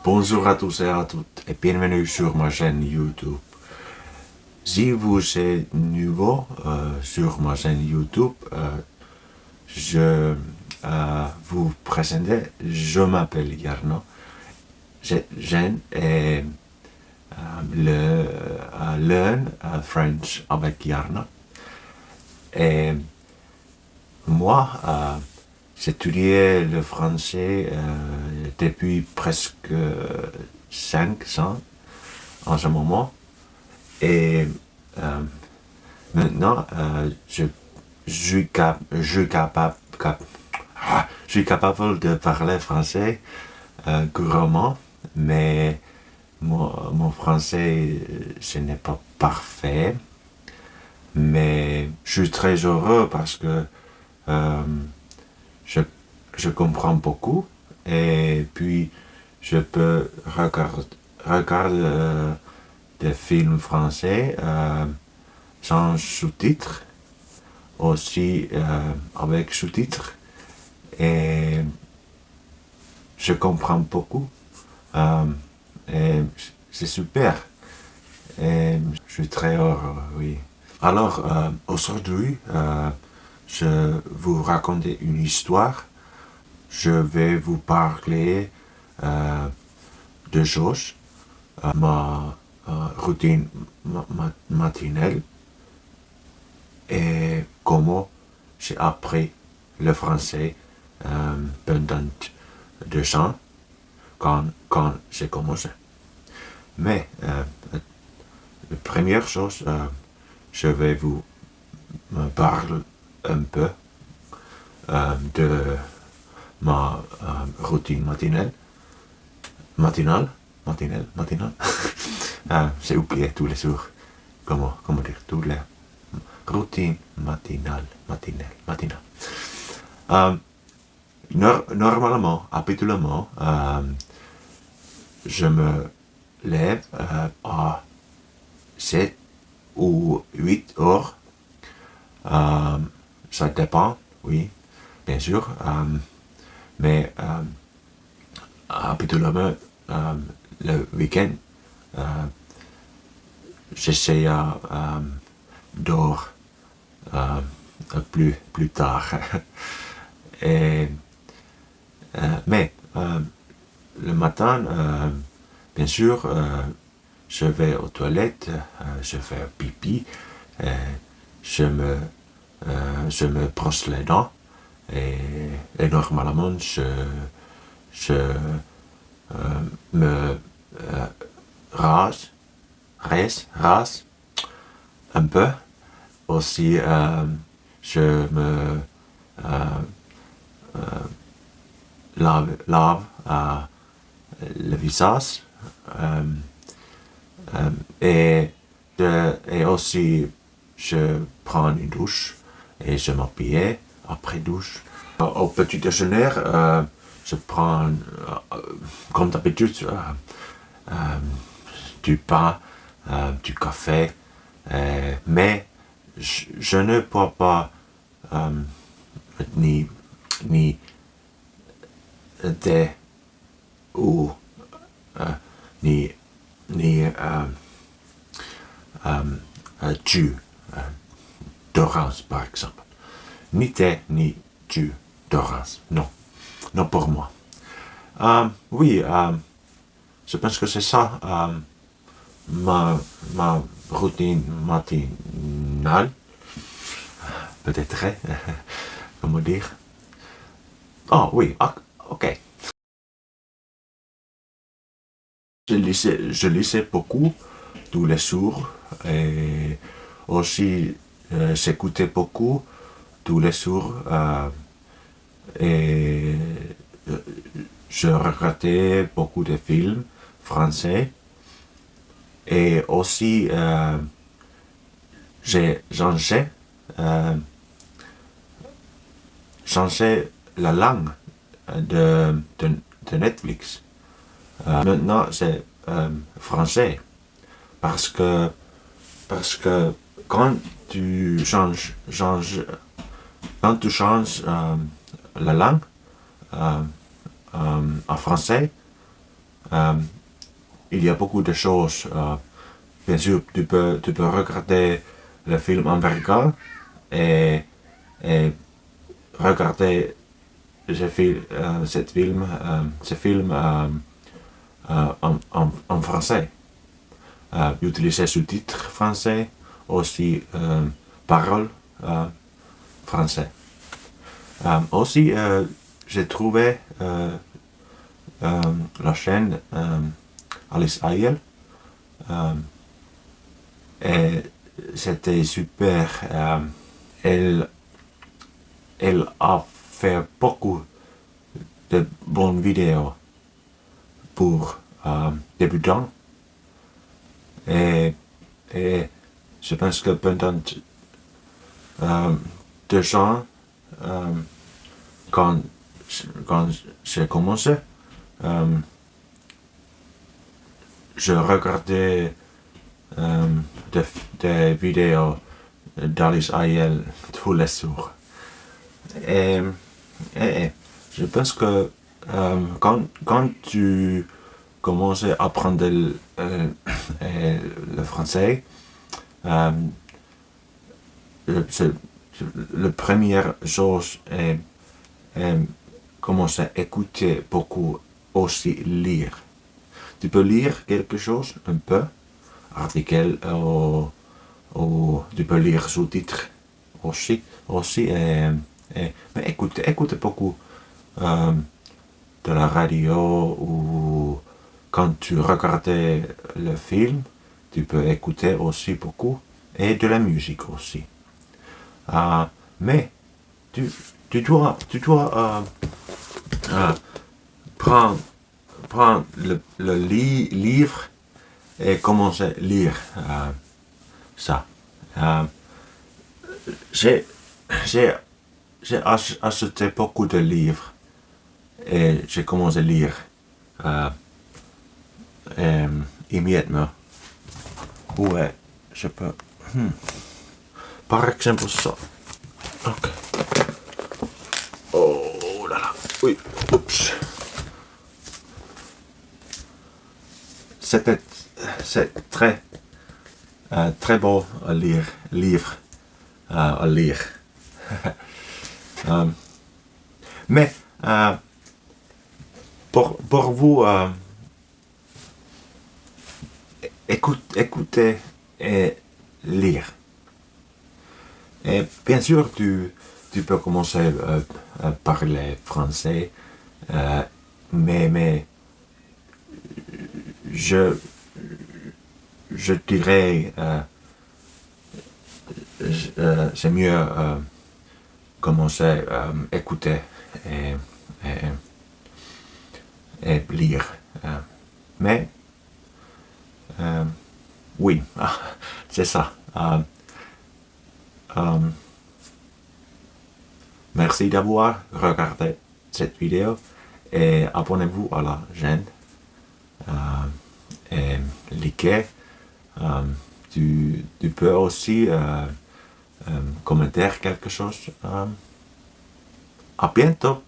Bonjour à tous et à toutes et bienvenue sur ma chaîne YouTube. Si vous êtes nouveau sur ma chaîne YouTube, je vous présente, je m'appelle Yarno. J'aime le learn French avec Yarno. Et moi, j'étudiais le français depuis presque 5 ans en ce moment. Et maintenant, je suis capable de parler français couramment, mais mon français, ce n'est pas parfait. Mais je suis très heureux parce que euh, je, je comprends beaucoup et puis je peux regarder des films français sans sous-titres, aussi avec sous-titres et je comprends beaucoup et c'est super et je suis très heureux, oui. Alors aujourd'hui, je vous raconter une histoire. Je vais vous parler de choses, ma routine matinale et comment j'ai appris le français pendant 2 ans quand j'ai commencé. Mais la première chose, je vais vous parler un peu de ma routine matinale. J'ai oublié tous les jours. Comment dire tous les routine matinale. Normalement, habituellement, je me lève à 7 ou 8 heures. Ça dépend, oui, bien sûr. Mais habituellement, le week-end, j'essaie à dormir plus tard. Et, mais le matin, bien sûr, je vais aux toilettes, je fais pipi, je me brosse les dents et normalement je me rase un peu. Aussi, je me lave le visage et aussi je prends une douche et je m'habille après douche. Au petit déjeuner, je prends comme d'habitude du pain, du café, mais je ne bois pas ni thé ou ni jus d'orange par exemple. Ni thé ni jus d'orange, non. Non pour moi. Oui, je pense que c'est ça ma routine matinale. Peut-être, comment dire. Oh oui, ok. Je lisais beaucoup tous les jours et aussi j'écoutais beaucoup tous les jours et je regardais beaucoup de films français et aussi j'ai changé la langue de Netflix. Maintenant c'est français parce que quand tu changes la langue en français, il y a beaucoup de choses. Bien sûr, tu peux regarder le film américain et, et regarder ce film en français. Utiliser sous-titres français, aussi paroles français. Aussi, j'ai trouvé la chaîne Alice Ayel et c'était super. Elle, elle a fait beaucoup de bonnes vidéos pour débutants et je pense que pendant 2 ans, quand j'ai commencé, je regardais des vidéos d'Alice Ayel tous les jours. Et je pense que quand tu commences à apprendre le français, la première chose est commencer à écouter beaucoup, aussi lire. Tu peux lire quelque chose, un peu, article, ou tu peux lire sous-titres aussi, mais écoute beaucoup de la radio ou quand tu regardes le film, tu peux écouter aussi beaucoup et de la musique aussi. Mais tu dois prendre le livre et commencer à lire ça. J'ai acheté beaucoup de livres et j'ai commencé à lire immédiatement. Ouais, je peux. Par exemple ça. Ok. Oh là là. Oui. Oups. C'est très beau à lire, livre à lire. Mais pour vous, écoutez et lire. Et bien sûr, tu peux commencer à parler français, mais je dirais c'est mieux commencer à écouter et lire. Mais oui, c'est ça. Merci d'avoir regardé cette vidéo et abonnez-vous à la chaîne et likez. Tu peux aussi commenter quelque chose. À bientôt.